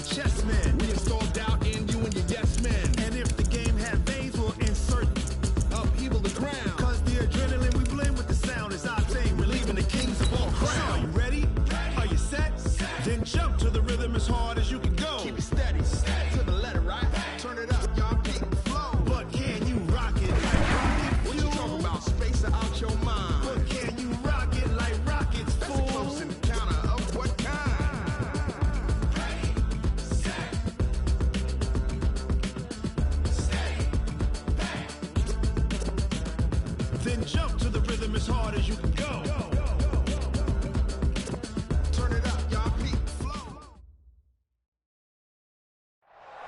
chess men. We install doubt in you and your yes men. And if the game had veins, we'll insert upheaval the ground. Cause the adrenaline we blend with the sound is our thing. We're leaving the kings of all crowns. So are you ready? Are you set? Then jump to the rhythm as hard as you can go. Keep it steady, to the letter, right? Turn it up, y'all keep it flow. But can you rock it like rocket fuel? What you talking about? Space out your mind. But can you rock it like rockets, fool? That's a close encounter of what kind? Then jump to the rhythm as hard as you can go. Turn it up, y'all keep it flow.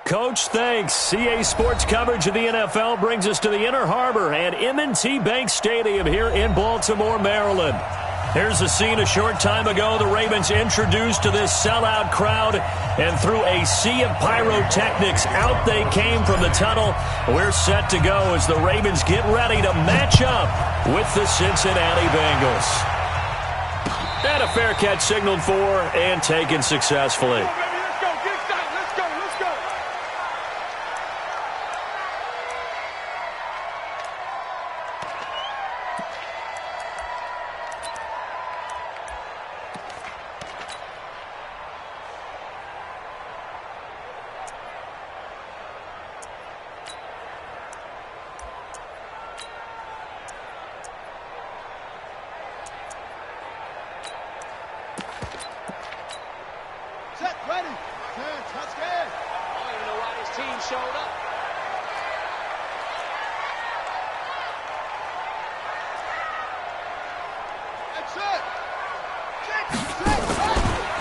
Coach, thanks. CA Sports coverage of the NFL brings us to the Inner Harbor and M&T Bank Stadium here in Baltimore, Maryland. Here's the scene a short time ago. The Ravens introduced to this sellout crowd, and through a sea of pyrotechnics, out they came from the tunnel. We're set to go as the Ravens get ready to match up with the Cincinnati Bengals. And a fair catch signaled for and taken successfully.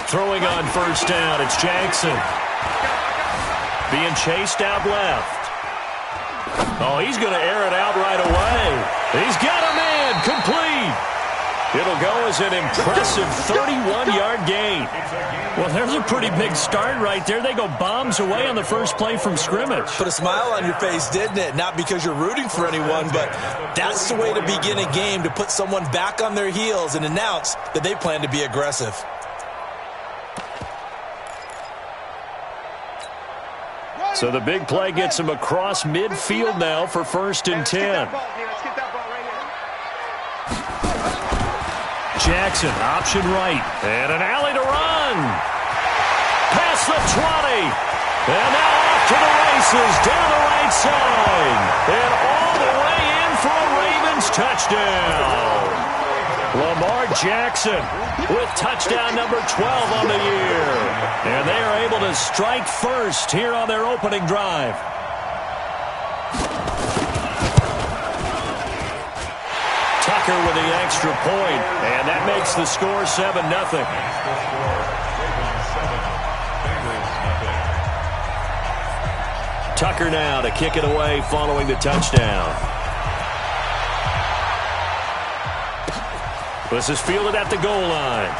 Throwing on first down, it's Jackson. Being chased out left. Oh, he's going to air it out right away. He's got a man complete. It'll go as an impressive 31-yard gain. Well, there's a pretty big start right there. They go bombs away on the first play from scrimmage. Put a smile on your face, didn't it? Not because you're rooting for anyone, but that's the way to begin a game, to put someone back on their heels and announce that they plan to be aggressive. So the big play gets him across midfield now for 1st and 10. Jackson, option right, and an alley to run. Past the 20, and now off to the races, down the right side, and all the way in for a Ravens touchdown. Lamar Jackson with touchdown number 12 on the year. And they are able to strike first here on their opening drive. Tucker with the extra point, and that makes the score 7-0. Tucker now to kick it away following the touchdown. This is fielded at the goal line.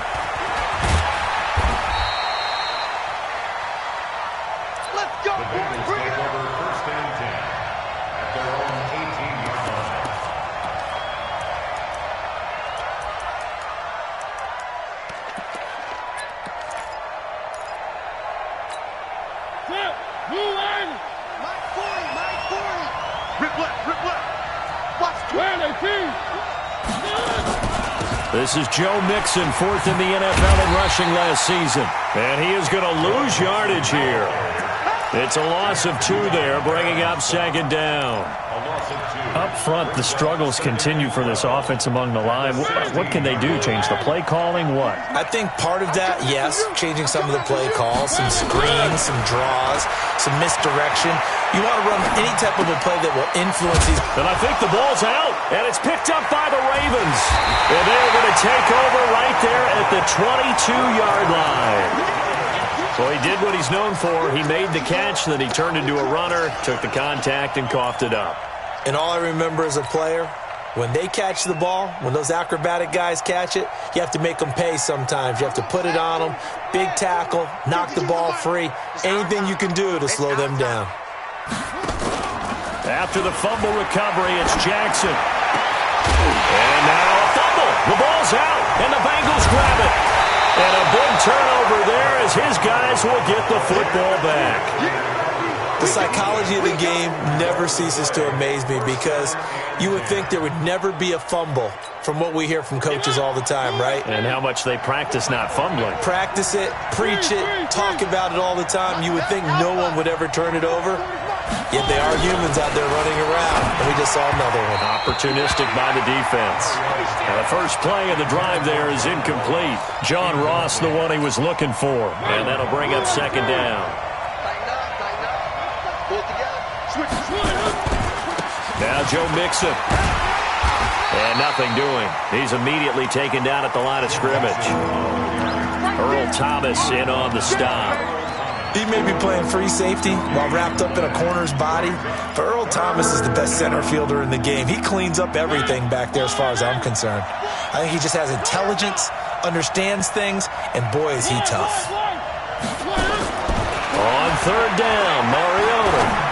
Let's go, boys. Bring it over. 1st and 10 at their own 18-yard line. Move in. My 40. Rip left. Watch 20. This is Joe Mixon, 4th in the NFL in rushing last season. And he is going to lose yardage here. It's a loss of 2 there, bringing up 2nd down. Up front, the struggles continue for this offense among the line. What can they do? Change the play calling? What? I think part of that, yes, changing some of the play calls, some screens, some draws, some misdirection. You want to run any type of a play that will influence these. And I think the ball's out, and it's picked up by the Ravens. And they're going to take over right there at the 22-yard line. So he did what he's known for. He made the catch, then he turned into a runner, took the contact, and coughed it up. And all I remember as a player, when they catch the ball, when those acrobatic guys catch it, you have to make them pay sometimes. You have to put it on them, big tackle, knock the ball free, anything you can do to slow them down. After the fumble recovery, it's Jackson. And now a fumble. The ball's out, and the Bengals grab it. And a big turnover there as his guys will get the football back. The psychology of the game never ceases to amaze me because you would think there would never be a fumble from what we hear from coaches all the time, right? And how much they practice not fumbling. Practice it, preach it, talk about it all the time. You would think no one would ever turn it over. Yet they are humans out there running around, and we just saw another one. Opportunistic by the defense. Now the first play of the drive there is incomplete. John Ross, the one he was looking for. And that'll bring up second down. Now Joe Mixon. And nothing doing. He's immediately taken down at the line of scrimmage. Earl Thomas in on the stop. He may be playing free safety while wrapped up in a corner's body, but Earl Thomas is the best center fielder in the game. He cleans up everything back there as far as I'm concerned. I think he just has intelligence, understands things, and boy, is he tough. On third down, Mariota.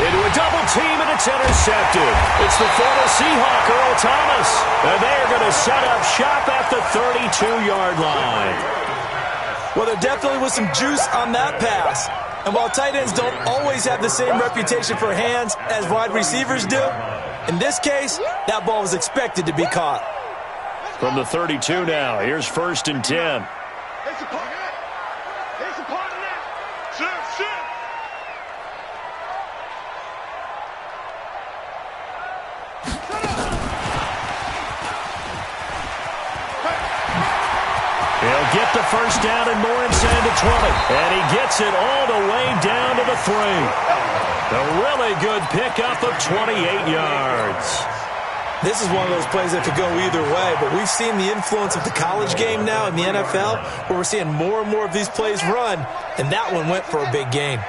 Into a double team, and it's intercepted. It's the former Seahawk, Earl Thomas. And they're going to set up shop at the 32-yard line. Well, there definitely was some juice on that pass. And while tight ends don't always have the same reputation for hands as wide receivers do, in this case, that ball was expected to be caught. From the 32 now, here's 1st and 10. He'll get the first down and more inside the 20. And he gets it all the way down to the 3. A really good pickup of 28 yards. This is one of those plays that could go either way, but we've seen the influence of the college game now in the NFL, where we're seeing more and more of these plays run, and that one went for a big gain.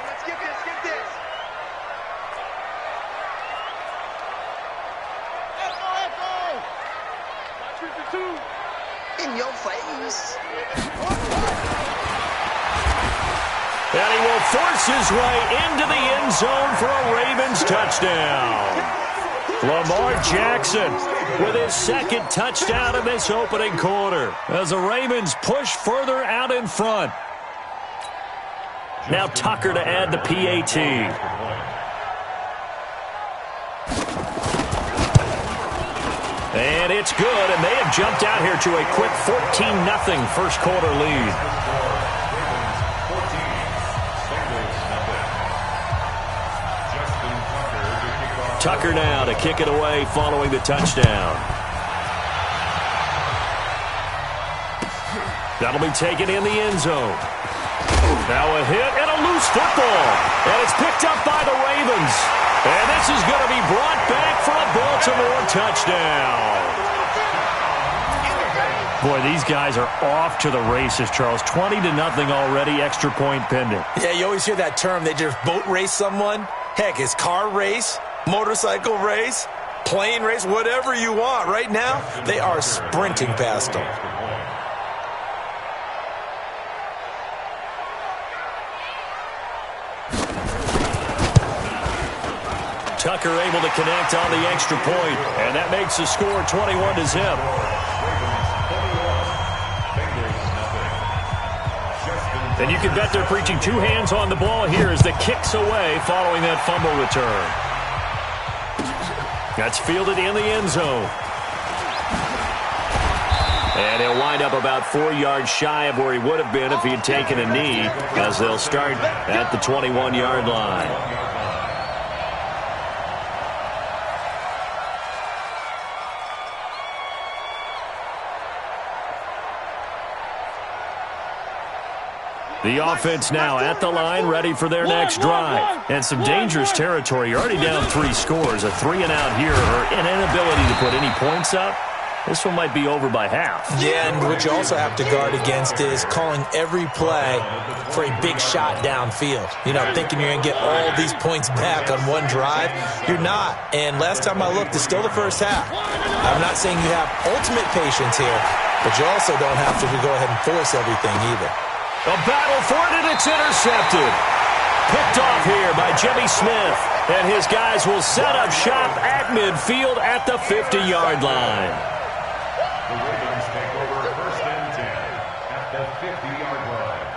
In your face. And he will force his way into the end zone for a Ravens touchdown. Lamar Jackson with his second touchdown in this opening quarter as the Ravens push further out in front. Now Tucker to add the PAT. And it's good, and they have jumped out here to a quick 14-0 first quarter lead. Tucker now to kick it away following the touchdown. That'll be taken in the end zone. Now a hit and a loose football. And it's picked up by the Ravens. And this is going to be brought back for a Baltimore touchdown. Boy, these guys are off to the races, Charles. 20-0 already, extra point pending. Yeah, you always hear that term. They just boat race someone. Heck, it's car race, motorcycle race, plane race, whatever you want. Right now, they are sprinting past them. Tucker able to connect on the extra point, and that makes the score 21-0. And you can bet they're preaching two hands on the ball here as the kick's away following that fumble return. That's fielded in the end zone. And he'll wind up about 4 yards shy of where he would have been if he had taken a knee, as they'll start at the 21-yard line. The offense now at the line, ready for their next drive. And some dangerous territory. You're already down 3 scores. A 3-and-out here, or an inability to put any points up. This one might be over by half. Yeah, and what you also have to guard against is calling every play for a big shot downfield. You know, thinking you're going to get all these points back on one drive. You're not. And last time I looked, it's still the first half. I'm not saying you have ultimate patience here, but you also don't have to go ahead and force everything either. A battle for it, and it's intercepted. Picked off here by Jimmy Smith. And his guys will set up shop at midfield at the 50-yard line. yard line.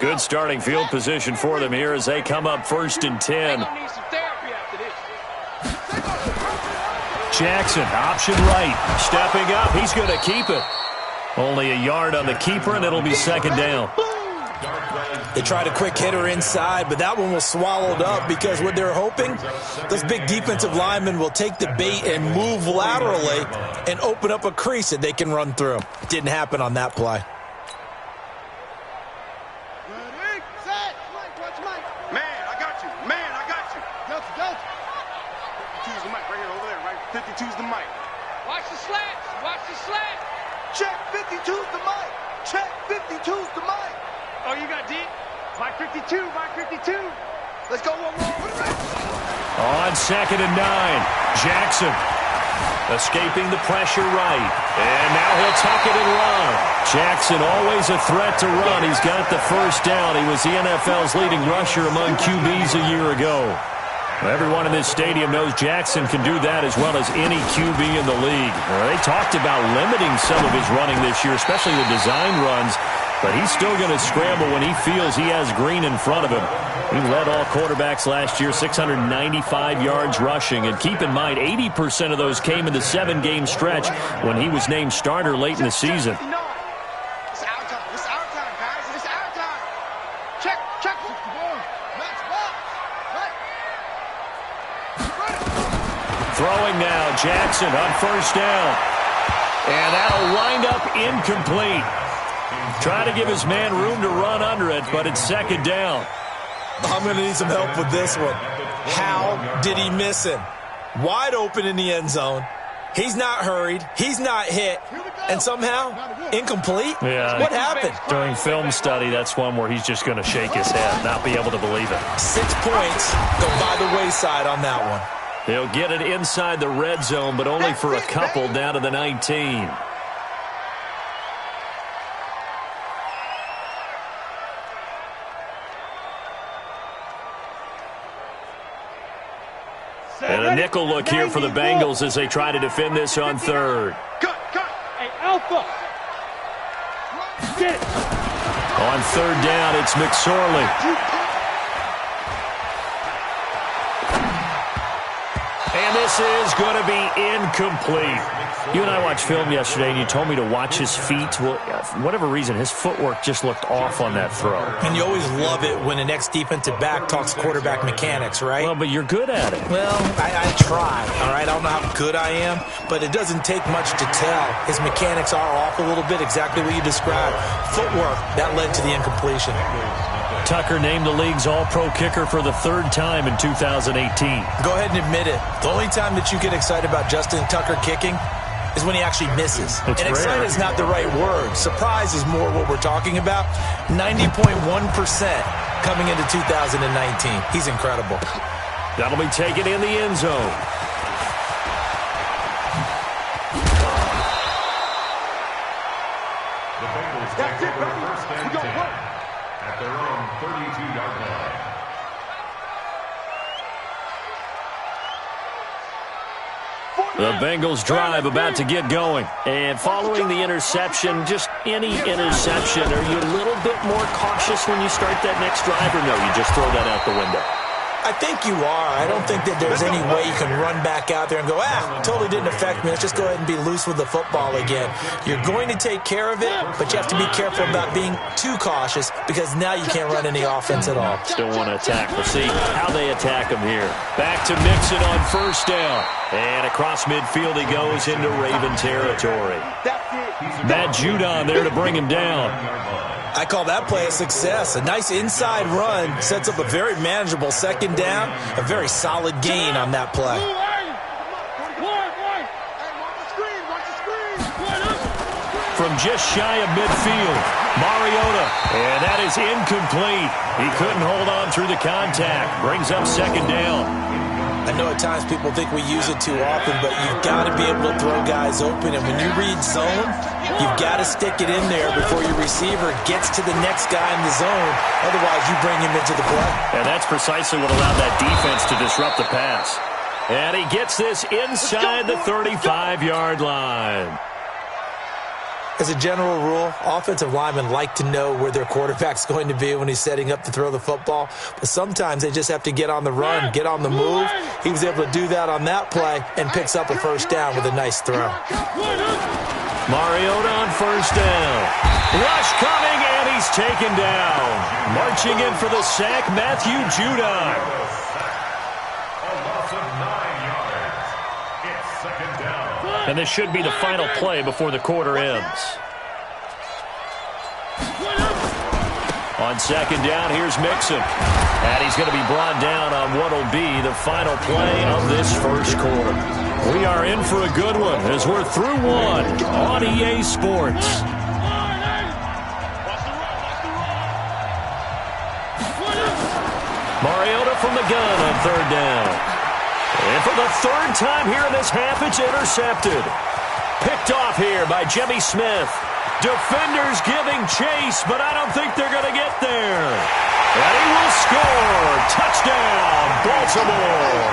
Good starting field position for them here as they come up 1st and 10. Jackson, option right, stepping up. He's going to keep it. Only a yard on the keeper, and it'll be 2nd down. They tried a quick hitter inside, but that one was swallowed up because what they're hoping, those big defensive linemen will take the bait and move laterally and open up a crease that they can run through. Didn't happen on that play. Check 52's the mic. Check 52's the mic. Oh, you got deep? Mike 52, Mike 52. Let's go one more. On 2nd and 9, Jackson escaping the pressure right. And now he'll tuck it and run. Jackson always a threat to run. He's got the 1st down. He was the NFL's leading rusher among QBs a year ago. Everyone in this stadium knows Jackson can do that as well as any QB in the league. They talked about limiting some of his running this year, especially the design runs, but he's still going to scramble when he feels he has green in front of him. He led all quarterbacks last year, 695 yards rushing. And keep in mind, 80% of those came in the 7-game stretch when he was named starter late in the season. It's our time. It's our time, guys. It's our time. Check. Match box. Right. Throwing now, Jackson on 1st down. And that'll wind up incomplete. Trying to give his man room to run under it, but it's 2nd down. I'm going to need some help with this one. How did he miss him? Wide open in the end zone. He's not hurried. He's not hit. And somehow, incomplete? Yeah. What happened? During film study, that's one where he's just going to shake his head, not be able to believe it. 6 points go by the wayside on that one. They'll get it inside the red zone, but only for a couple down to the 19. And a nickel look here for the Bengals as they try to defend this on 3rd. Cut. Hey, Alpha. Get it. On 3rd down, it's McSorley. And this is going to be incomplete. You and I watched film yesterday, and you told me to watch his feet. Well, for whatever reason, his footwork just looked off on that throw. And you always love it when an ex-defensive back talks quarterback mechanics, right? Well, but you're good at it. Well, I try, all right? I don't know how good I am, but it doesn't take much to tell. His mechanics are off a little bit, exactly what you described. Footwork, that led to the incompletion. Tucker named the league's all-pro kicker for the 3rd time in 2018. Go ahead and admit it. The only time that you get excited about Justin Tucker kicking is when he actually misses. It's and rare. excited is not the right word. Surprise is more what we're talking about. 90.1% coming into 2019. He's incredible. That'll be taken in the end zone. The Bengals take over 1st and 10 at their own 32-yard line. The Bengals drive about to get going. And following the interception, just any interception, are you a little bit more cautious when you start that next drive, or no, you just throw that out the window? I think you are. I don't think that there's any way you can run back out there and go, totally didn't affect me. Let's just go ahead and be loose with the football again. You're going to take care of it, but you have to be careful about being too cautious because now you can't run any offense at all. Still want to attack. We'll see how they attack him here. Back to Mixon on 1st down. And across midfield he goes into Raven territory. Matt Judon there to bring him down. I call that play a success. A nice inside run sets up a very manageable 2nd down. A very solid gain on that play. From just shy of midfield, Mariota. And that is incomplete. He couldn't hold on through the contact. Brings up 2nd down. I know at times people think we use it too often, but you've got to be able to throw guys open. And when you read zone, you've got to stick it in there before your receiver gets to the next guy in the zone. Otherwise, you bring him into the play. And that's precisely what allowed that defense to disrupt the pass. And he gets this inside the 35-yard line. As a general rule, offensive linemen like to know where their quarterback's going to be when he's setting up to throw the football. But sometimes they just have to get on the run, get on the move. He was able to do that on that play and picks up a first down with a nice throw. Mariota on first down. Rush coming, and he's taken down. Marching in for the sack, Matthew Judon. A loss of 9 yards. It's second down. And this should be the final play before the quarter ends. On second down, here's Mixon. And he's going to be brought down on what will be the final play of this first quarter. We are in for a good one as we're through one on EA Sports. Mariota from the gun on third down. And for the third time here in this half, it's intercepted. Picked off here by Jimmy Smith. Defenders giving chase, but I don't think they're going to get there. And he will score. Touchdown, Baltimore.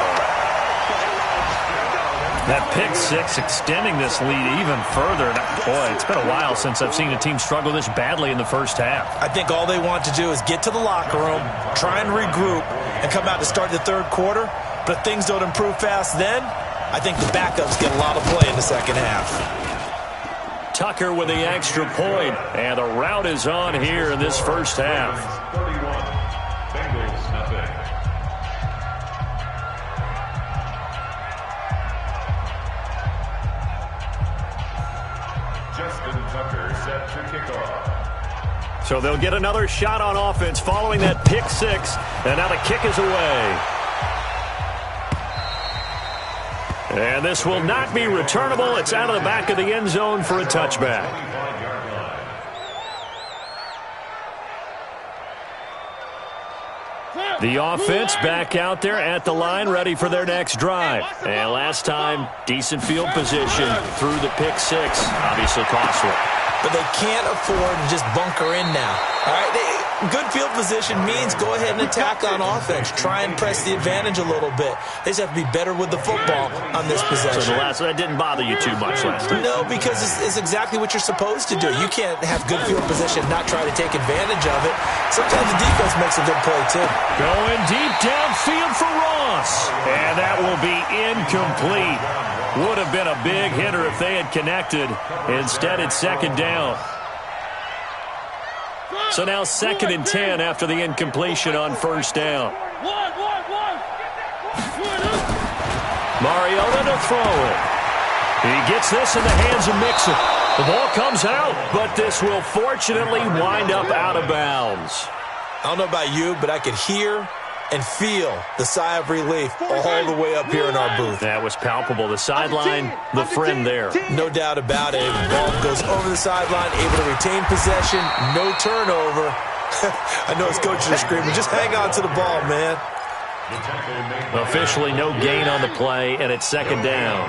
That pick six extending this lead even further. Boy, it's been a while since I've seen a team struggle this badly in the first half. I think all they want to do is get to the locker room, try and regroup, and come out to start the third quarter. But if things don't improve fast then, I think the backups get a lot of play in the second half. Tucker with the extra point, and the route is on here in this first half. 31. Bengals nothing. Justin Tucker set to kick off. So they'll get another shot on offense following that pick six, and now the kick is away. And this will not be returnable. It's out of the back of the end zone for a touchback. The offense back out there at the line, ready for their next drive. And last time, decent field position through the pick six. Obviously costly. But they can't afford to just bunker in now. All right, good field position means go ahead and attack on offense. Try and press the advantage a little bit. They just have to be better with the football on this possession. So that didn't bother you too much last time? No, because it's exactly what you're supposed to do. You can't have good field position, not try to take advantage of it. Sometimes the defense makes a good play, too. Going deep downfield for Ross. And that will be incomplete. Would have been a big hitter if they had connected. Instead, it's second down. So now 2nd and 10 after the incompletion on first down. Mariota to throw it. He gets this in the hands of Mixon. The ball comes out, but this will fortunately wind up out of bounds. I don't know about you, but I could hear and feel the sigh of relief all the way up here in our booth. That was palpable. The sideline, the friend there. No doubt about it. The ball goes over the sideline, able to retain possession, no turnover. I know his coaches are screaming, just hang on to the ball, man. Officially no gain on the play, and it's second down.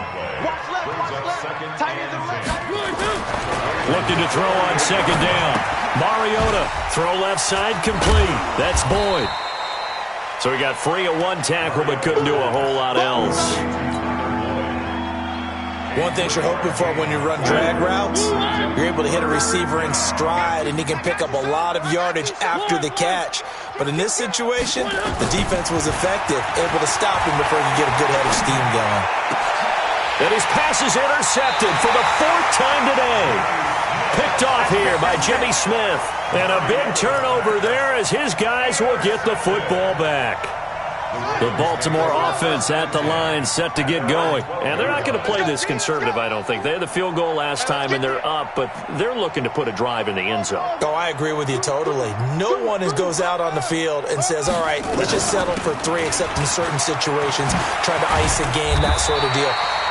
Looking to throw on second down. Mariota, throw left side complete. That's Boyd. So he got free of one tackle, but couldn't do a whole lot else. One thing you're hoping for when you run drag routes, you're able to hit a receiver in stride, and he can pick up a lot of yardage after the catch. But in this situation, the defense was effective, able to stop him before he could get a good head of steam going. And his pass is intercepted for the 4th time today. Picked off here by Jimmy Smith. And a big turnover there as his guys will get the football back. The Baltimore offense at the line set to get going. And they're not going to play this conservative, I don't think. They had the field goal last time, and they're up, but they're looking to put a drive in the end zone. Oh, I agree with you totally. No one goes out on the field and says, all right, let's just settle for 3, except in certain situations, try to ice a game, that sort of deal.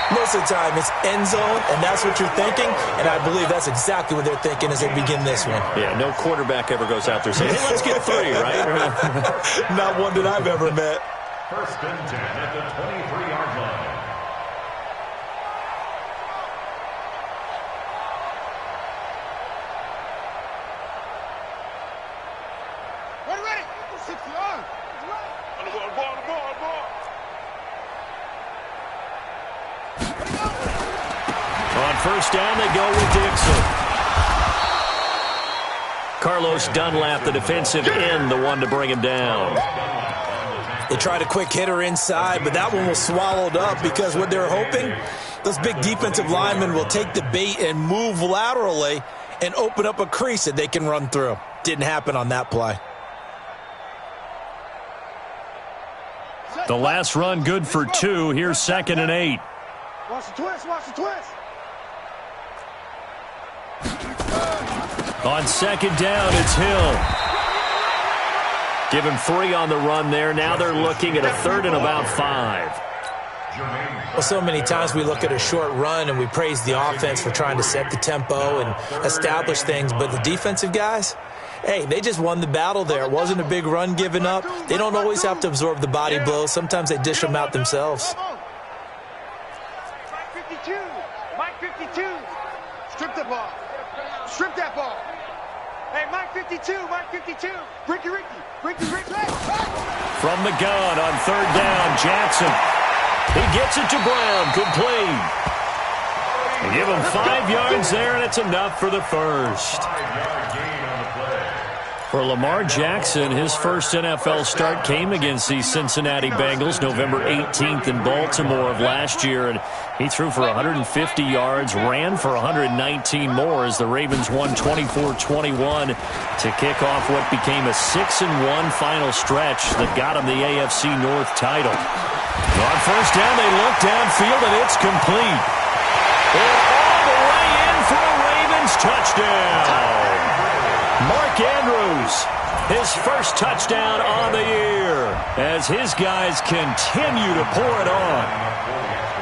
Most of the time, it's end zone, and that's what you're thinking, and I believe that's exactly what they're thinking as they begin this one. Yeah, no quarterback ever goes out there saying, hey, let's get 3, right? Not one that I've ever met. First and 10 at the 23-yard line. Ready. 60 yards. On the ball. On first down, they go with Dixon. Carlos Dunlap, the defensive end, the one to bring him down. They tried a quick hitter inside, but that one was swallowed up because what they're hoping, those big defensive linemen will take the bait and move laterally and open up a crease that they can run through. Didn't happen on that play. The last run good for 2. Here's 2nd and 8. Watch the twist. On 2nd down, it's Hill. Give him 3 on the run there. Now they're looking at a 3rd and about 5. Well, so many times we look at a short run and we praise the offense for trying to set the tempo and establish things, but the defensive guys, hey, they just won the battle there. It wasn't a big run given up. They don't always have to absorb the body blows. Sometimes they dish them out themselves. Mike 52. Strip the ball. Strip that ball. Hey, Mike 52. Ricky. From the gun on 3rd down, Jackson. He gets it to Brown, complete. They give him 5 yards there, and it's enough for the first. 5-yard gain on the play. For Lamar Jackson, his first NFL start came against the Cincinnati Bengals November 18th in Baltimore of last year, and he threw for 150 yards, ran for 119 more as the Ravens won 24-21 to kick off what became a 6-1 final stretch that got him the AFC North title. On first down, they look downfield, and it's complete. And all the way in for a Ravens touchdown. Mark Andrews, his first touchdown on the year as his guys continue to pour it on.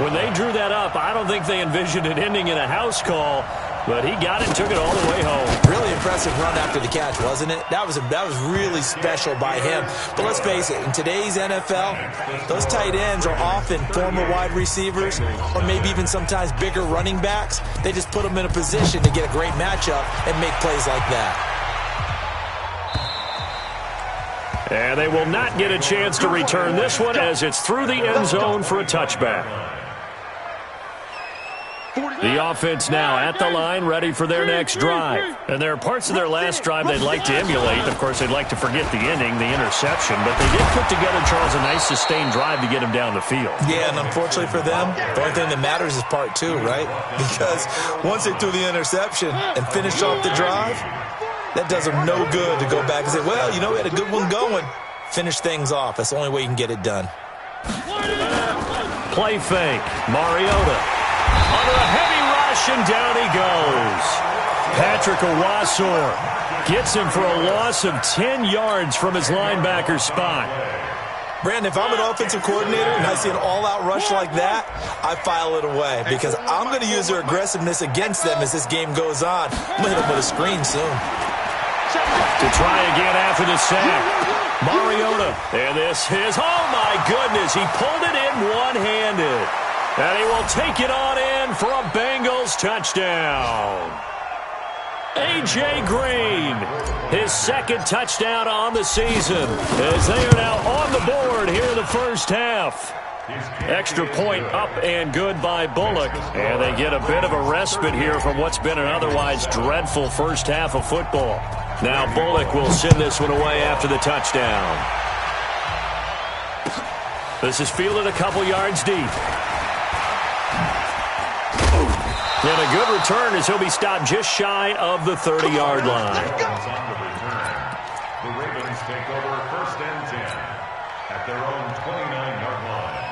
When they drew that up, I don't think they envisioned it ending in a house call, but he got it and took it all the way home. Really impressive run after the catch, wasn't it? That was really special by him. But let's face it, in today's NFL, those tight ends are often former wide receivers or maybe even sometimes bigger running backs. They just put them in a position to get a great matchup and make plays like that. And they will not get a chance to return this one as it's through the end zone for a touchback. The offense now at the line, ready for their next drive. And there are parts of their last drive they'd like to emulate. Of course, they'd like to forget the ending, the interception. But they did put together, Charles, a nice sustained drive to get them down the field. Yeah, and unfortunately for them, the only thing that matters is part 2, right? Because once they threw the interception and finished off the drive, that does them no good to go back and say, well, you know, we had a good one going. Finish things off. That's the only way you can get it done. Play fake. Mariota under a heavy rush, and down he goes. Patrick Owasor gets him for a loss of 10 yards from his linebacker spot. Brandon, if I'm an offensive coordinator and I see an all-out rush like that, I file it away because I'm going to use their aggressiveness against them as this game goes on. I'm going to hit them with a screen soon. To try again after the sack. Mariota. And this is, oh my goodness, he pulled it in one-handed. And he will take it on in for a Bengals touchdown. A.J. Green, his second touchdown on the season as they are now on the board here in the first half. Extra point up and good by Bullock. And they get a bit of a respite here from what's been an otherwise dreadful first half of football. Now Bullock will send this one away after the touchdown. This is fielded a couple yards deep. And a good return as he'll be stopped just shy of the 30-yard line. The Ravens take over first and 10 at their own 29-yard line.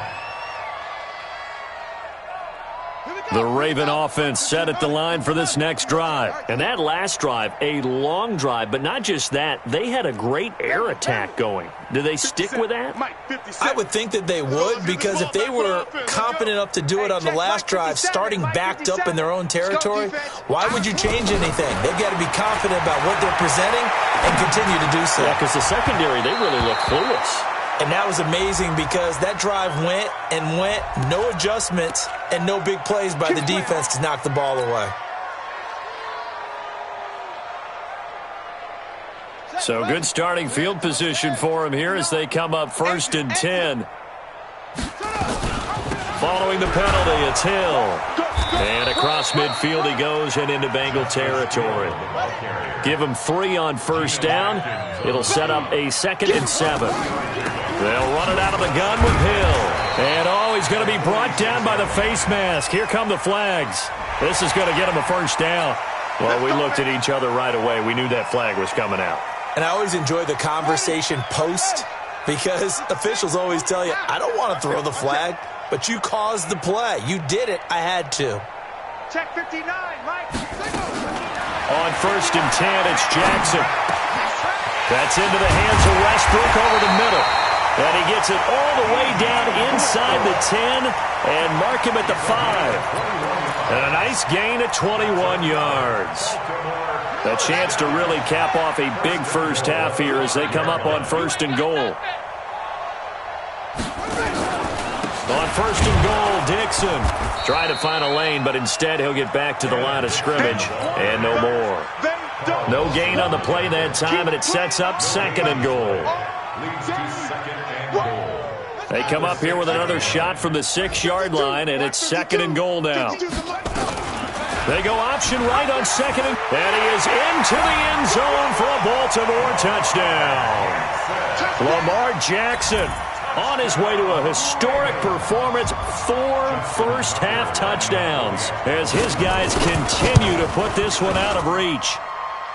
The Raven offense set at the line for this next drive. And that last drive, a long drive, but not just that. They had a great air attack going. Do they stick with that? I would think that they would, because if they were confident enough to do it on the last drive, starting backed up in their own territory, why would you change anything? They've got to be confident about what they're presenting and continue to do so. Yeah, because the secondary, they really look clueless. And that was amazing because that drive went and went, no adjustments and no big plays by the defense to knock the ball away. So good starting field position for him here as they come up 1st and 10. Following the penalty, it's Hill. And across midfield he goes and into Bengal territory. Give him 3 on 1st down. It'll set up a 2nd and 7. They'll run it out of the gun with Hill. And he's going to be brought down by the face mask. Here come the flags. This is going to get him a 1st down. Well, we looked at each other right away. We knew that flag was coming out. And I always enjoy the conversation post because officials always tell you, I don't want to throw the flag, but you caused the play. You did it. I had to. Check 59, Mike. On 1st and 10, it's Jackson. That's into the hands of Westbrook over the middle. And he gets it all the way down inside the 10 and mark him at the 5. And a nice gain at 21 yards. A chance to really cap off a big first half here as they come up on 1st and goal. On 1st and goal, Dixon trying to find a lane, but instead he'll get back to the line of scrimmage and no more. No gain on the play that time, and it sets up 2nd and goal. They come up here with another shot from the 6-yard line, and it's 2nd and goal now. They go option right on 2nd, and he is into the end zone for a Baltimore touchdown. Lamar Jackson on his way to a historic performance, 4 first-half touchdowns as his guys continue to put this one out of reach.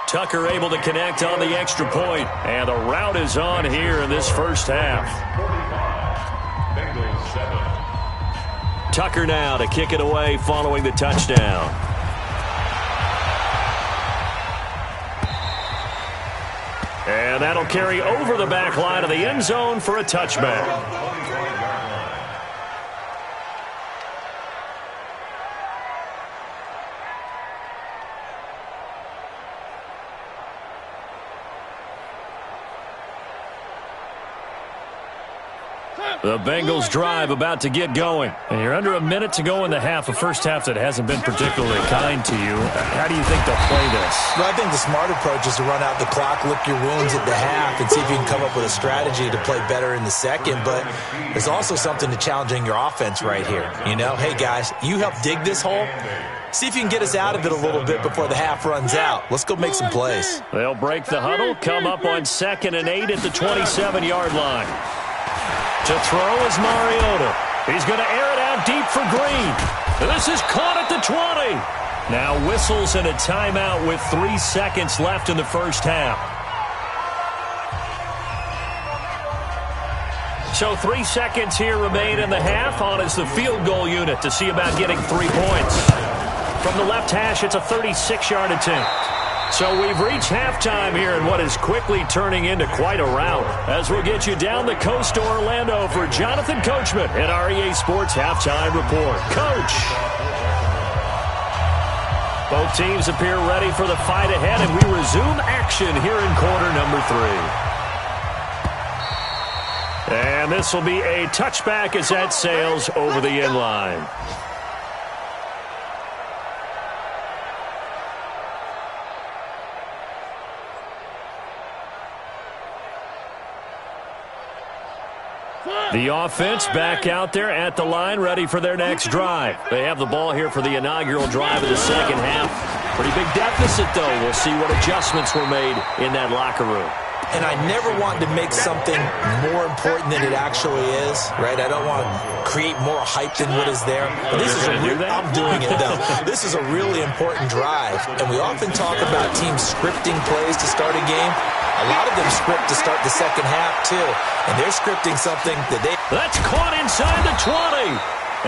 Tucker able to connect on the extra point, and the route is on here in this first half. Tucker now to kick it away following the touchdown. And that'll carry over the back line of the end zone for a touchback. The Bengals drive about to get going. And you're under a minute to go in the half, a first half that hasn't been particularly kind to you. How do you think they'll play this? Well, I think the smart approach is to run out the clock, lick your wounds at the half, and see if you can come up with a strategy to play better in the second. But there's also something to challenging your offense right here. You know, hey, guys, you help dig this hole. See if you can get us out of it a little bit before the half runs out. Let's go make some plays. They'll break the huddle, come up on 2nd and 8 at the 27-yard line. To throw is Mariota. He's going to air it out deep for Green. This is caught at the 20. Now whistles and a timeout with 3 seconds left in the first half. So 3 seconds here remain in the half. On is the field goal unit to see about getting 3 points. From the left hash, it's a 36-yard attempt. So we've reached halftime here in what is quickly turning into quite a rout. As we'll get you down the coast to Orlando for Jonathan Coachman at our EA Sports Halftime Report. Coach! Both teams appear ready for the fight ahead, and we resume action here in quarter number 3. And this will be a touchback as that sails over the end line. The offense back out there at the line, ready for their next drive. They have the ball here for the inaugural drive of the second half. Pretty big deficit, though. We'll see what adjustments were made in that locker room. And I never want to make something more important than it actually is, right? I don't want to create more hype than what is there. But this is I'm doing it, though. This is a really important drive. And we often talk about teams scripting plays to start a game. A lot of them script to start the second half, too. And they're scripting something that they... That's caught inside the 20.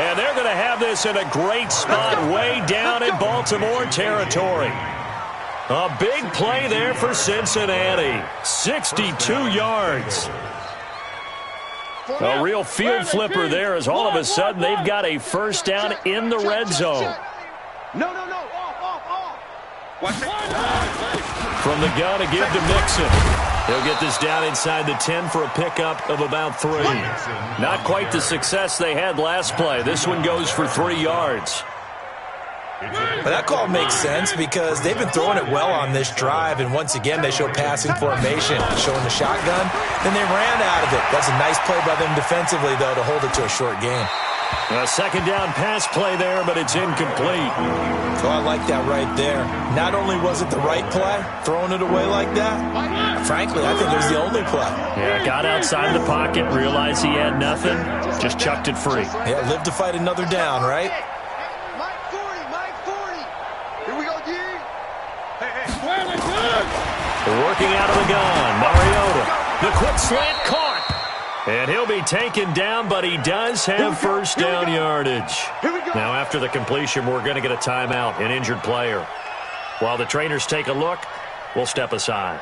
And they're going to have this in a great spot way down in Baltimore territory. A big play there for Cincinnati. 62 yards. A real field flipper there as all of a sudden they've got a first down in the red zone. No. Off. From the gun to give to Mixon. He'll get this down inside the 10 for a pickup of about 3. Not quite the success they had last play. This one goes for 3 yards. But that call makes sense because they've been throwing it well on this drive, and once again they show passing formation, showing the shotgun, then they ran out of it. That's a nice play by them defensively, though, to hold it to a short game. A second down pass play there, but it's incomplete. So I like that right there. Not only was it the right play, throwing it away like that, frankly, I think it was the only play. Yeah, got outside the pocket, realized he had nothing, just chucked it free. Yeah, live to fight another down, right? Working out of the gun, Mariota. The quick slant caught. And he'll be taken down, but he does have first down yardage. Now, after the completion, we're going to get a timeout, an injured player. While the trainers take a look, we'll step aside.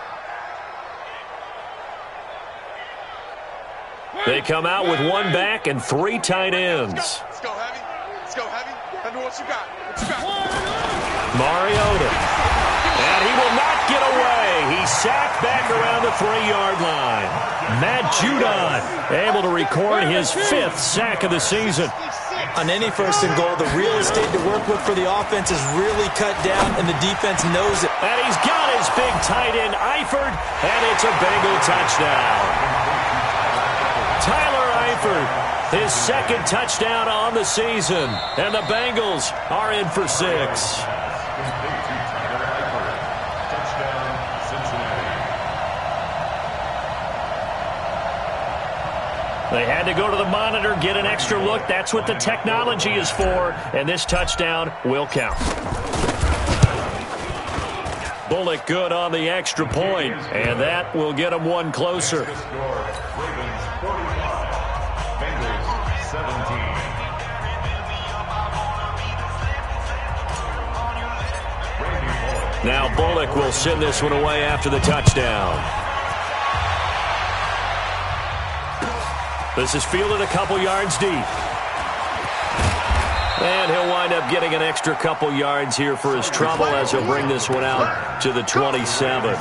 They come out with 1 back and 3 tight ends. Let's go, Heavy. Let's go, Heavy. Let me what you got. What you got? Mariota. And he will not get away. He's sacked back around the 3-yard line. Matt Judon able to record his 5th sack of the season. On any first and goal, the real estate to work with for the offense is really cut down, and the defense knows it. And he's got his big tight end, Eifert, and it's a Bengal touchdown. Tyler Eifert, his 2nd touchdown on the season, and the Bengals are in for 6. They had to go to the monitor, get an extra look. That's what the technology is for, and this touchdown will count. Bullock good on the extra point, and that will get him 1 closer. Now Bullock will send this one away after the touchdown. This is fielded a couple yards deep. And he'll wind up getting an extra couple yards here for his trouble as he'll bring this one out to the 27.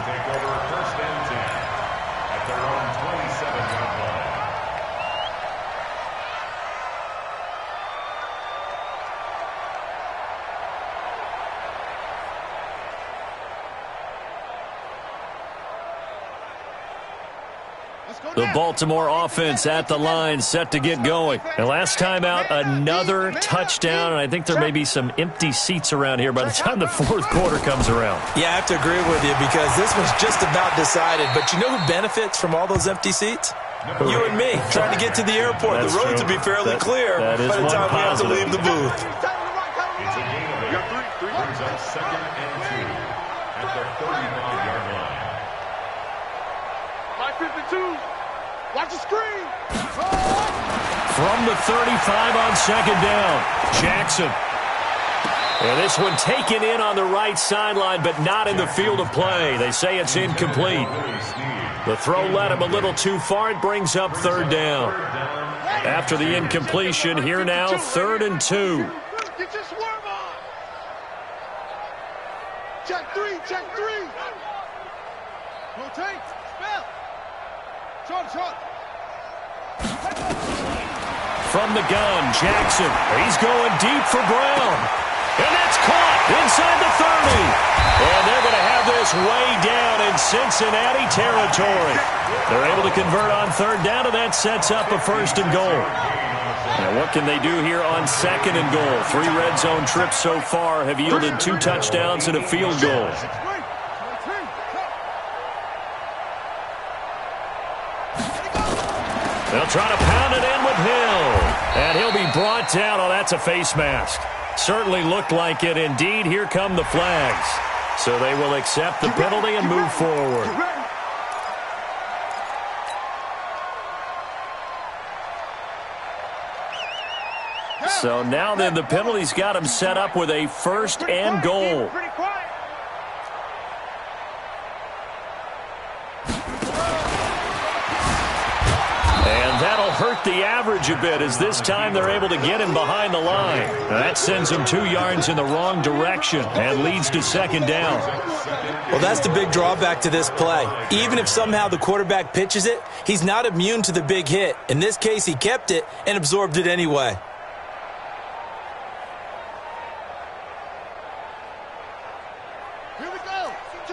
The Baltimore offense at the line, set to get going. And last time out, another touchdown, and I think there may be some empty seats around here by the time the 4th quarter comes around. Yeah, I have to agree with you because this one's just about decided. But you know who benefits from all those empty seats? You and me, trying to get to the airport. That's the roads true. will be fairly clear by the time we have to leave the booth. It's a gain of 8. Brings up 2nd and 2 at the 35-yard line. 52. Watch the screen. From the 35 on 2nd down, Jackson. And this one taken in on the right sideline, but not in the field of play. They say it's incomplete. The throw led him a little too far. It brings up 3rd down. After the incompletion, here now, 3rd and 2. Get your swerve on. Check 3. Check 3. Rotate. Spell. Short. From the gun, Jackson. He's going deep for Brown. And that's caught inside the 30. And they're going to have this way down in Cincinnati territory. They're able to convert on 3rd down, and that sets up a 1st and goal. Now, what can they do here on 2nd and goal? 3 red zone trips so far have yielded 2 touchdowns and a field goal. They'll try to pound it in with Hill. And he'll be brought down. Oh, that's a face mask. Certainly looked like it. Indeed, here come the flags. So they will accept the penalty and move forward. So now then the penalty's got him set up with a 1st and goal. hurt the average a bit as this time they're able to get him behind the line. That sends him 2 yards in the wrong direction and leads to second down. Well, that's the big drawback to this play. Even if somehow the quarterback pitches it, he's not immune to the big hit. In this case, he kept it and absorbed it anyway.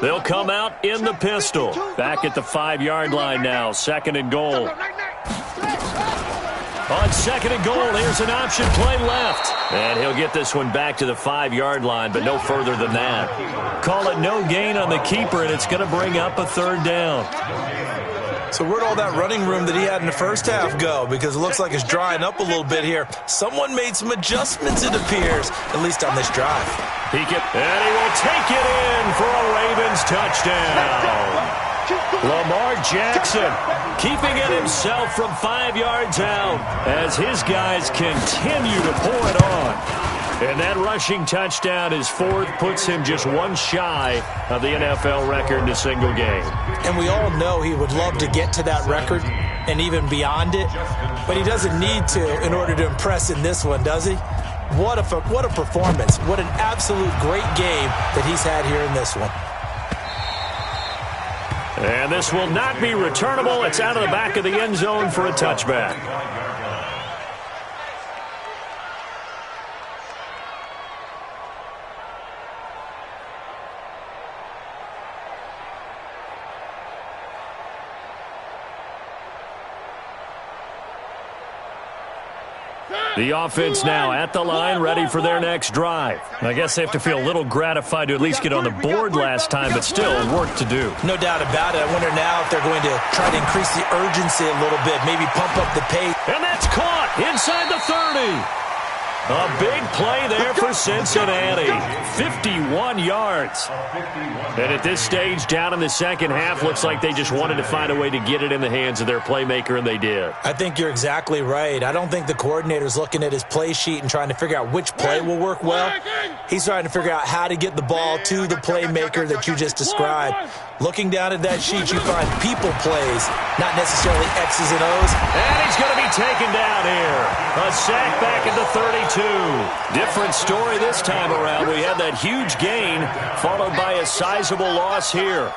They'll come out in the pistol. Back at the 5-yard line now, second and goal. On second and goal, here's an option play left. And he'll get this one back to the 5-yard line, but no further than that. Call it no gain on the keeper, and it's going to bring up a third down. So where'd all that running room that he had in the first half go? Because it looks like it's drying up a little bit here. Someone made some adjustments, it appears, at least on this drive. And he will take it in for a Ravens touchdown. Lamar Jackson keeping it himself from 5 yards out as his guys continue to pour it on. And that rushing touchdown, his fourth, puts him just one shy of the NFL record in a single game. And we all know he would love to get to that record and even beyond it, but he doesn't need to in order to impress in this one, does he? What a performance. What an absolute great game that he's had here in this one. And this will not be returnable. It's out of the back of the end zone for a touchback. The offense now at the line, ready for their next drive. I guess they have to feel a little gratified to at least get on the board last time, but still work to do. No doubt about it. I wonder now if they're going to try to increase the urgency a little bit, maybe pump up the pace. And that's caught inside the 30. A big play there for Cincinnati. 51 yards. And at this stage, down in the second half, looks like they just wanted to find a way to get it in the hands of their playmaker, and they did. I think you're exactly right. I don't think the coordinator's looking at his play sheet and trying to figure out which play will work well. He's trying to figure out how to get the ball to the playmaker that you just described. Looking down at that sheet, you find people plays, not necessarily X's and O's. And he's going to be taken down here. A sack back at the 32. Different story this time around. We had that huge gain followed by a sizable loss here.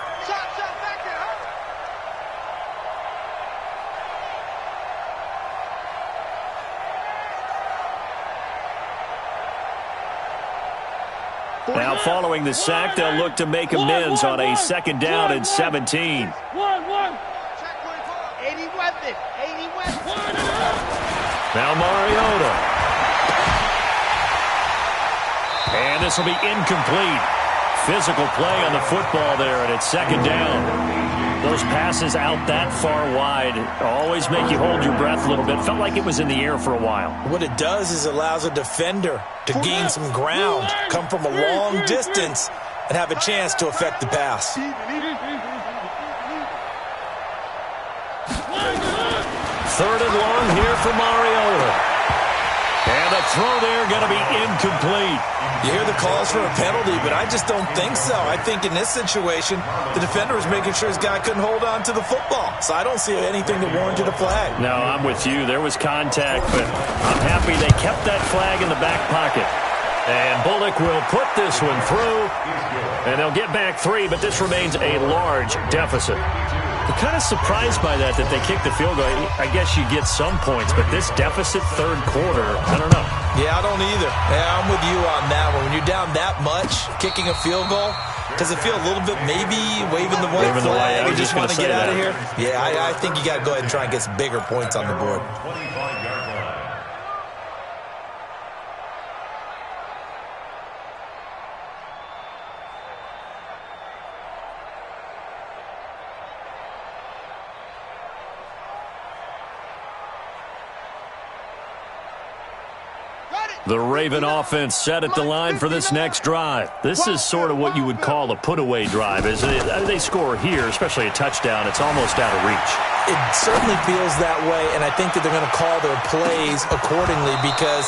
Now following the sack, they'll look to make amends on a second down and 17. Now Mariota. And this will be incomplete. Physical play on the football there, and it's second down. Those passes out that far wide always make you hold your breath a little bit. Felt like it was in the air for a while. What it does is it allows a defender to gain some ground, come from a long distance, and have a chance to affect the pass. Third and long here for Mariota. And the throw there going to be incomplete. You hear the calls for a penalty, but I just don't think so. I think in this situation, the defender was making sure his guy couldn't hold on to the football. So I don't see anything that warranted a flag. No, I'm with you. There was contact, but I'm happy they kept that flag in the back pocket. And Bullock will put this one through, and they'll get back 3, but this remains a large deficit. I'm kind of surprised by that they kicked the field goal. I guess you get some points, but this deficit third quarter, I don't know. Yeah, I don't either. Yeah, I'm with you on that one. When you're down that much, kicking a field goal, does it feel a little bit maybe waving the white flag? You just want to get out of here? Yeah, I think you got to go ahead and try and get some bigger points on the board. The Raven offense set at the line for this next drive. This is sort of what you would call a put-away drive. As they score here, especially a touchdown, it's almost out of reach. It certainly feels that way, and I think that they're going to call their plays accordingly because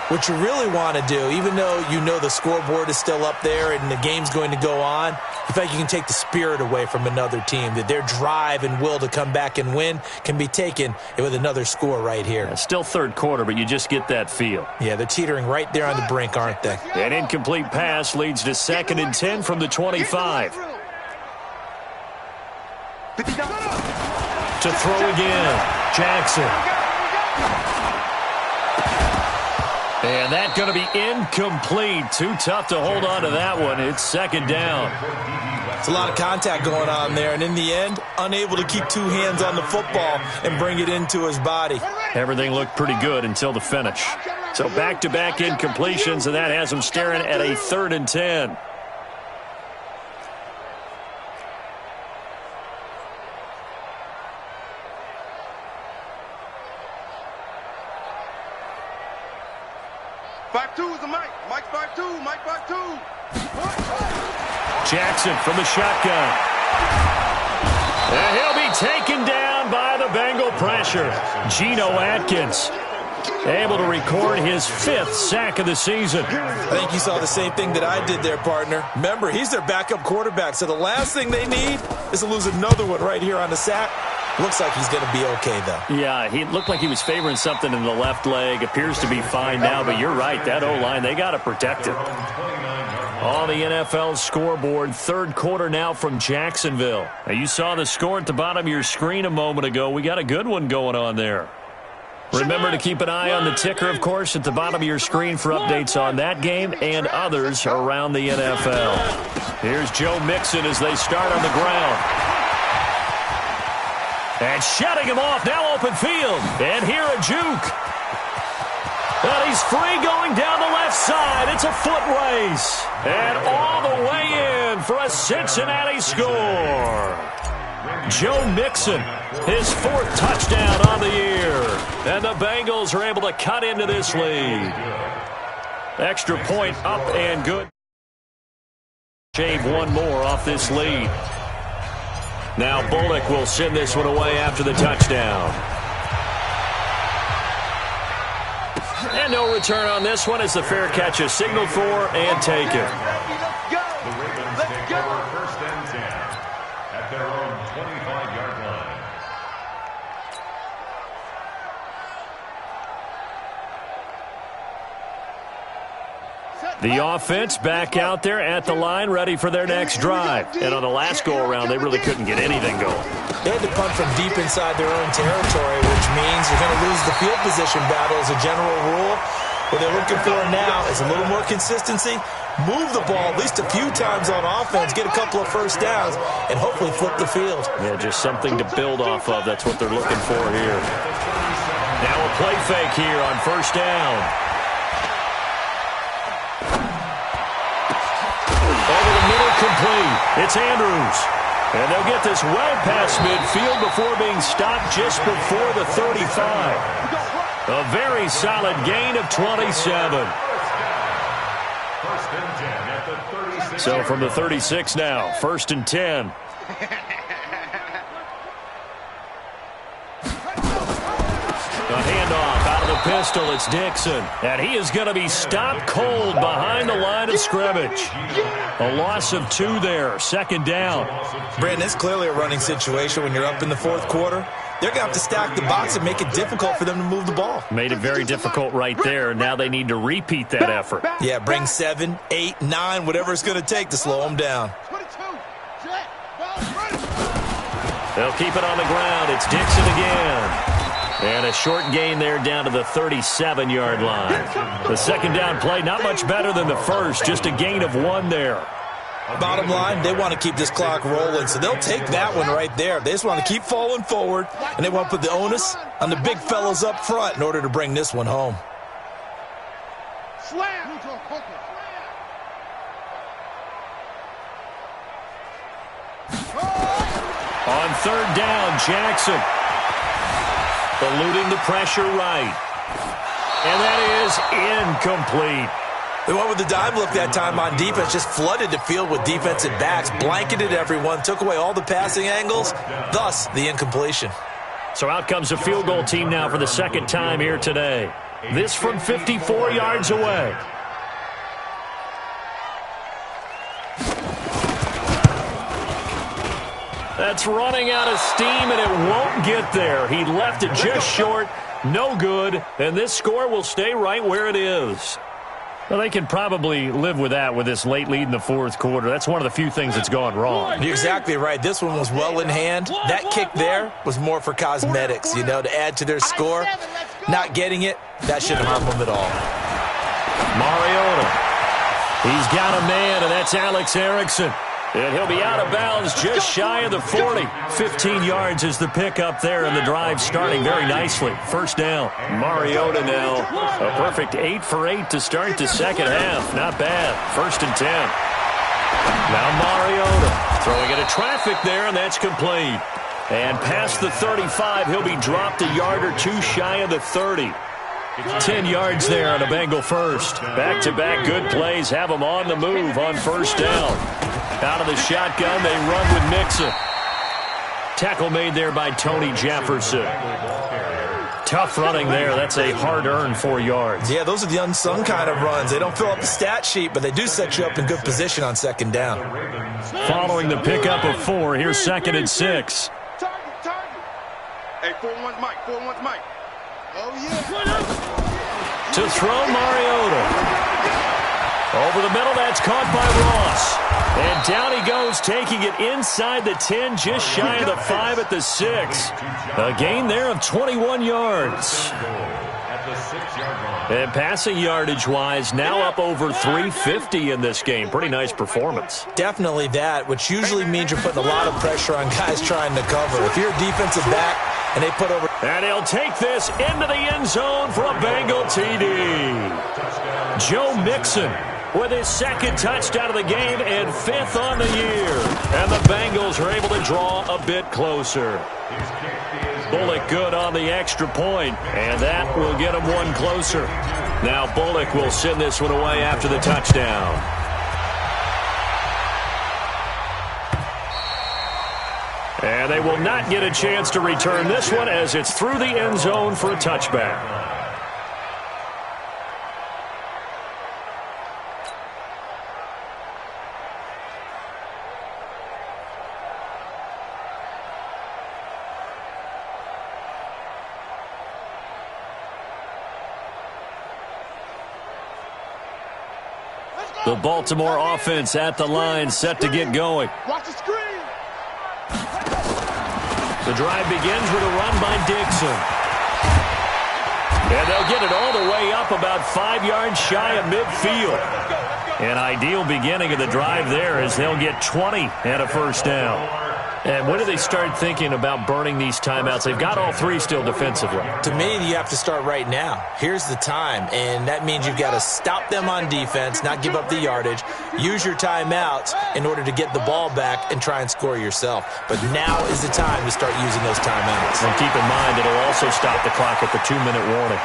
What you really want to do, even though you know the scoreboard is still up there and the game's going to go on, you feel like you can take the spirit away from another team, that their drive and will to come back and win can be taken with another score right here. It's still third quarter, but you just get that feel. Yeah, they're teetering right there on the brink, aren't they? An incomplete pass leads to 2nd and 10 from the 25. To throw again, Jackson. And that's going to be incomplete. Too tough to hold on to that one. It's 2nd down. It's a lot of contact going on there, and in the end, unable to keep two hands on the football and bring it into his body. Everything looked pretty good until the finish. So back-to-back incompletions, and that has him staring at a 3rd and 10. Jackson from the shotgun. And he'll be taken down by the Bengal pressure. Geno Atkins able to record his 5th sack of the season. I think you saw the same thing that I did there, partner. Remember, he's their backup quarterback, so the last thing they need is to lose another one right here on the sack. Looks like he's going to be okay, though. Yeah, he looked like he was favoring something in the left leg. Appears to be fine now, but you're right. That O-line, they got to protect it. On the NFL scoreboard, 3rd quarter now from Jacksonville. Now, you saw the score at the bottom of your screen a moment ago. We got a good one going on there. Remember to keep an eye on the ticker, of course, at the bottom of your screen for updates on that game and others around the NFL. Here's Joe Mixon as they start on the ground. And shutting him off, now open field. And here a juke. But he's free going down the left side. It's a foot race. And all the way in for a Cincinnati score. Joe Mixon, his 4th touchdown on the year. And the Bengals are able to cut into this lead. Extra point up and good. Shave one more off this lead. Now Bullock will send this one away after the touchdown. And no return on this one as the fair catch is signaled for and taken. The Ravens take over 1st and 10 at their own 25-yard line. The offense back out there at the line, ready for their next drive. And on the last go-around, they really couldn't get anything going. They had to punt from deep inside their own territory, which means you're going to lose the field position battle as a general rule. What they're looking for now is a little more consistency, move the ball at least a few times on offense, get a couple of first downs, and hopefully flip the field. Yeah, just something to build off of. That's what they're looking for here. Now a play fake here on 1st down. Over the middle, complete. It's Andrews. And they'll get this well past midfield before being stopped just before the 35. A very solid gain of 27. So from the 36 now, 1st and 10. A handoff out of the pistol. It's Dixon. And he is going to be stopped cold behind the line of scrimmage. A loss of 2 there. 2nd down. Brandon, it's clearly a running situation when you're up in the 4th quarter. They're going to have to stack the box and make it difficult for them to move the ball. Made it very difficult right there. Now they need to repeat that effort. Yeah, bring 7, 8, 9, whatever it's going to take to slow them down. They'll keep it on the ground. It's Dixon again. And a short gain there down to the 37-yard line. The 2nd down play, not much better than the first, just a gain of 1 there. Bottom line, they want to keep this clock rolling, so they'll take that one right there. They just want to keep falling forward, and they want to put the onus on the big fellas up front in order to bring this one home. On 3rd down, Jackson. Eluding the pressure right. And that is incomplete. They went with the dime look that time on defense, just flooded the field with defensive backs, blanketed everyone, took away all the passing angles, thus the incompletion. So out comes the field goal team now for the 2nd time here today. This from 54 yards away. That's running out of steam, and it won't get there. He left it just short. No good. And this score will stay right where it is. Well, they can probably live with that with this late lead in the fourth quarter. That's one of the few things that's gone wrong. You're exactly right. This one was well in hand. That kick there was more for cosmetics, you know, to add to their score. Not getting it, that shouldn't harm them at all. Mariota. He's got a man, and that's Alex Erickson. And he'll be out of bounds just shy of the 40. 15 yards is the pickup there, and the drive starting very nicely. First down. Mariota now. A perfect 8 for 8 to start the second half. Not bad. First and 10. Now Mariota throwing into traffic there, and that's complete. And past the 35, he'll be dropped a yard or two shy of the 30. 10 yards there on a Bengal first. Back-to-back good plays have them on the move on first down. Out of the shotgun, they run with Mixon. Tackle made there by Tony Jefferson. Tough running there. That's a hard-earned 4 yards. Yeah, those are the unsung kind of runs. They don't fill up the stat sheet, but they do set you up in good position on second down. Following the pickup of 4, here's second and 6. Target. Hey, 4-1's Mike. 4-1's Mike. Oh, yeah. To throw Mariota. Over the middle, that's caught by Ross. And down he goes, taking it inside the 10, just shy of the 5 at the 6. A gain there of 21 yards. And passing yardage-wise, now up over 350 in this game. Pretty nice performance. Definitely that, which usually means you're putting a lot of pressure on guys trying to cover. If you're a defensive back and they put over... And he'll take this into the end zone for a Bengal TD. Joe Mixon with his second touchdown of the game and 5th on the year. And the Bengals are able to draw a bit closer. Bullock good on the extra point, and that will get him one closer. Now Bullock will send this one away after the touchdown. And they will not get a chance to return this one as it's through the end zone for a touchback. The Baltimore offense at the line, set to get going. Watch the screen. The drive begins with a run by Dixon. And they'll get it all the way up about 5 yards shy of midfield. An ideal beginning of the drive there as they'll get 20 and a first down. And when do they start thinking about burning these timeouts? They've got all 3 still defensively. To me, you have to start right now. Here's the time, and that means you've got to stop them on defense, not give up the yardage, use your timeouts in order to get the ball back and try and score yourself. But now is the time to start using those timeouts. And keep in mind, it'll also stop the clock at the 2-minute warning.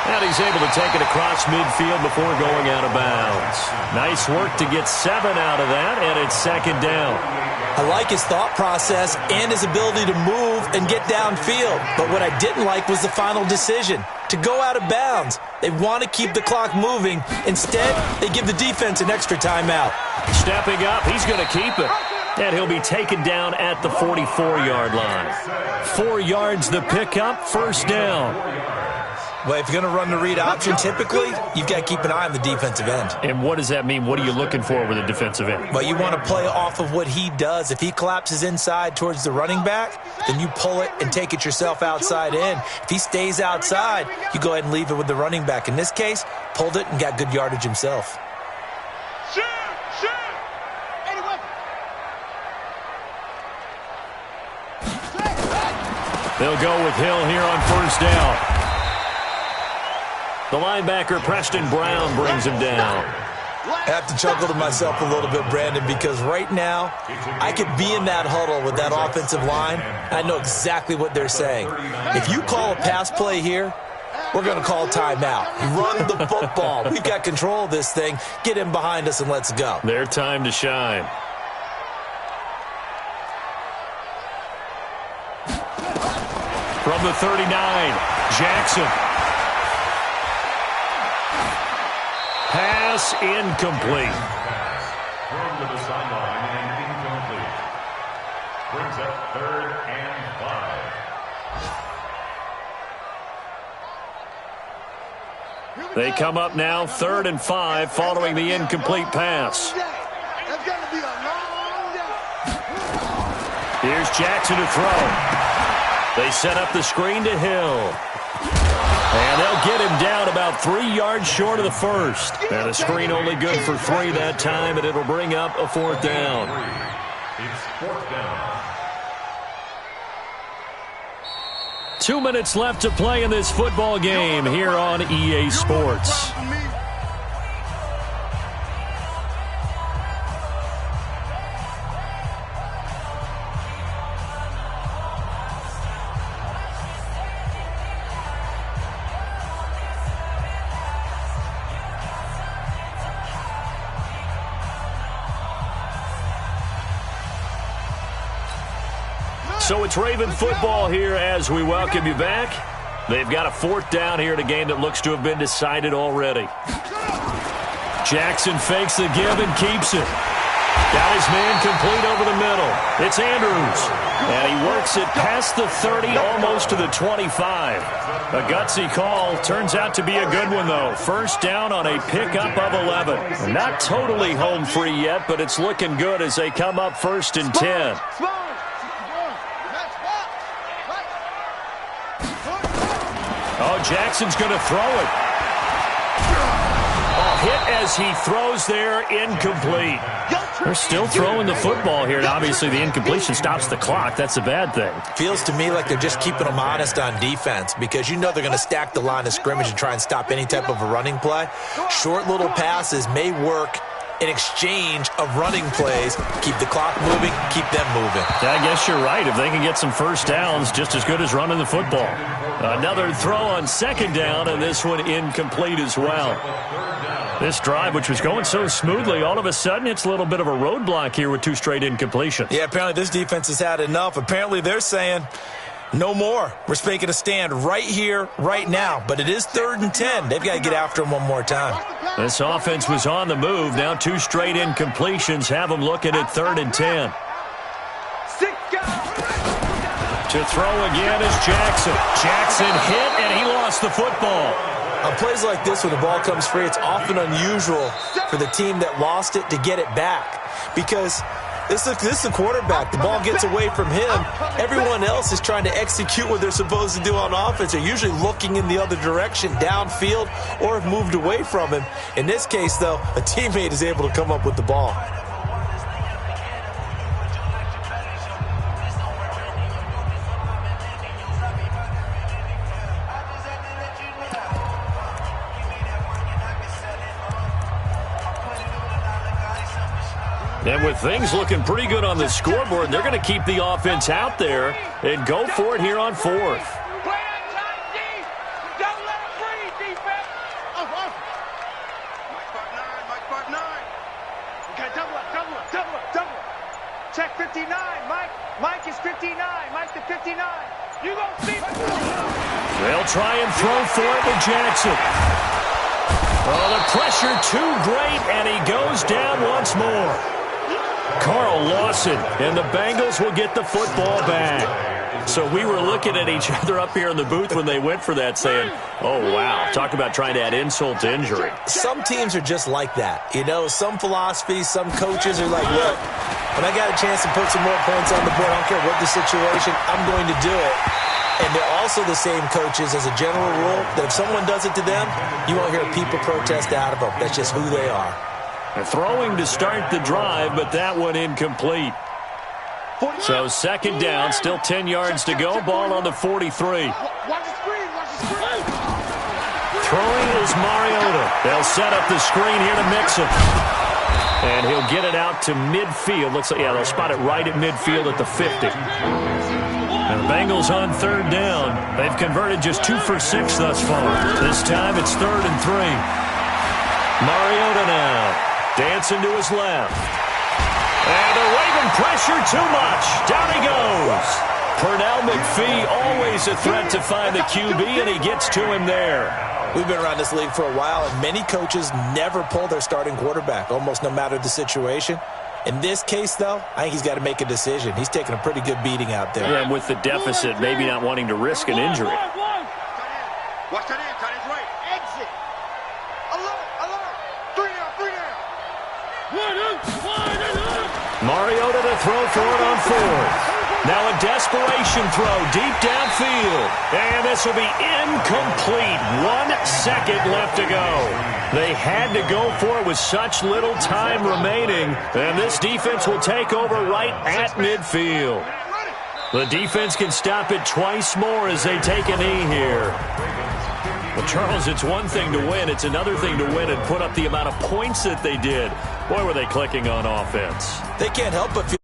And he's able to take it across midfield before going out of bounds. Nice work to get 7 out of that, and it's second down. I like his thought process and his ability to move and get downfield. But what I didn't like was the final decision, to go out of bounds. They want to keep the clock moving. Instead, they give the defense an extra timeout. Stepping up, he's going to keep it. And he'll be taken down at the 44-yard line. 4 yards the pickup, first down. Well, if you're going to run the read option, typically, you've got to keep an eye on the defensive end. And what does that mean? What are you looking for with a defensive end? Well, you want to play off of what he does. If he collapses inside towards the running back, then you pull it and take it yourself outside in. If he stays outside, you go ahead and leave it with the running back. In this case, pulled it and got good yardage himself. Shoot! Anyway. They'll go with Hill here on first down. The linebacker, Preston Brown, brings him down. I have to chuckle to myself a little bit, Brandon, because right now I could be in that huddle with that offensive line. I know exactly what they're saying. If you call a pass play here, we're going to call timeout. Run the football. We've got control of this thing. Get him behind us and let's go. Their time to shine. From the 39, Jackson. pass incomplete. Thrown to the sideline and incomplete. Brings up 3rd and 5. They come up now 3rd and 5 following the incomplete pass. Here's Jackson to throw. They set up the screen to Hill. And they'll get him down about 3 yards short of the first. And a screen only good for 3 that time, and it'll bring up a 4th down. It's 4th down. 2 minutes left to play in this football game here on EA Sports. So it's Raven football here as we welcome you back. They've got a 4th down here in a game that looks to have been decided already. Jackson fakes the give and keeps it. Got his man complete over the middle. It's Andrews. And he works it past the 30, almost to the 25. A gutsy call. Turns out to be a good one, though. 1st down on a pickup of 11. Not totally home free yet, but it's looking good as they come up 1st and 10. Oh, Jackson's going to throw it. Oh, hit as he throws there, incomplete. They're still throwing the football here, and obviously the incompletion stops the clock. That's a bad thing. Feels to me like they're just keeping them honest on defense because you know they're going to stack the line of scrimmage and try and stop any type of a running play. Short little passes may work in exchange of running plays. Keep the clock moving, keep them moving. Yeah, I guess you're right. If they can get some 1st downs, just as good as running the football. Another throw on 2nd down, and this one incomplete as well. This drive, which was going so smoothly, all of a sudden it's a little bit of a roadblock here with 2 straight incompletions. Yeah, apparently this defense has had enough. Apparently they're saying, no more. We're making a stand right here, right now. But it is 3rd and 10. They've got to get after him one more time. This offense was on the move. Now 2 straight incompletions have them looking at 3rd and 10. To throw again is Jackson. Jackson hit, and he lost the football. On plays like this, when the ball comes free, it's often unusual for the team that lost it to get it back. Because this is the quarterback. The ball gets away from him. Everyone else is trying to execute what they're supposed to do on offense. They're usually looking in the other direction, downfield, or have moved away from him. In this case, though, a teammate is able to come up with the ball. And with things looking pretty good on the scoreboard, they're going to keep the offense out there and go for it here on 4th. Play on time, D. Don't let him breathe, defense. Mike Part 9. Okay, double up. Check 59, Mike. Mike is 59. Mike to 59. You gonna see it. They'll try and throw for it with Jackson. Oh, the pressure too great, and he goes down once more. Carl Lawson, and the Bengals will get the football back. So we were looking at each other up here in the booth when they went for that, saying, oh, wow, talk about trying to add insult to injury. Some teams are just like that. You know, some philosophies, some coaches are like, look, when I got a chance to put some more points on the board, I don't care what the situation, I'm going to do it. And they're also the same coaches as a general rule that if someone does it to them, you won't hear people protest out of them. That's just who they are. They're throwing to start the drive, but that one incomplete. So 2nd down, still 10 yards to go. Ball on the 43. Watch the screen. Throwing is Mariota. They'll set up the screen here to mix him. And he'll get it out to midfield. Looks like, yeah, they'll spot it right at midfield at the 50. And the Bengals on 3rd down. They've converted just 2 for 6 thus far. This time it's 3rd and 3. Mariota now. Dancing to his left. And the Raven pressure too much. Down he goes. Pernell McPhee always a threat to find the QB, and he gets to him there. We've been around this league for a while, and many coaches never pull their starting quarterback, almost no matter the situation. In this case, though, I think he's got to make a decision. He's taking a pretty good beating out there. Yeah, and with the deficit, maybe not wanting to risk an injury. Watch that in, tight end right. Exit. Alert. 3 down. Mariota to throw for it on fourth. Now a desperation throw deep downfield. And this will be incomplete. 1 second left to go. They had to go for it with such little time remaining. And this defense will take over right at midfield. The defense can stop it twice more as they take a knee here. Well, Charles, it's one thing to win. It's another thing to win and put up the amount of points that they did. Boy, were they clicking on offense. They can't help but feel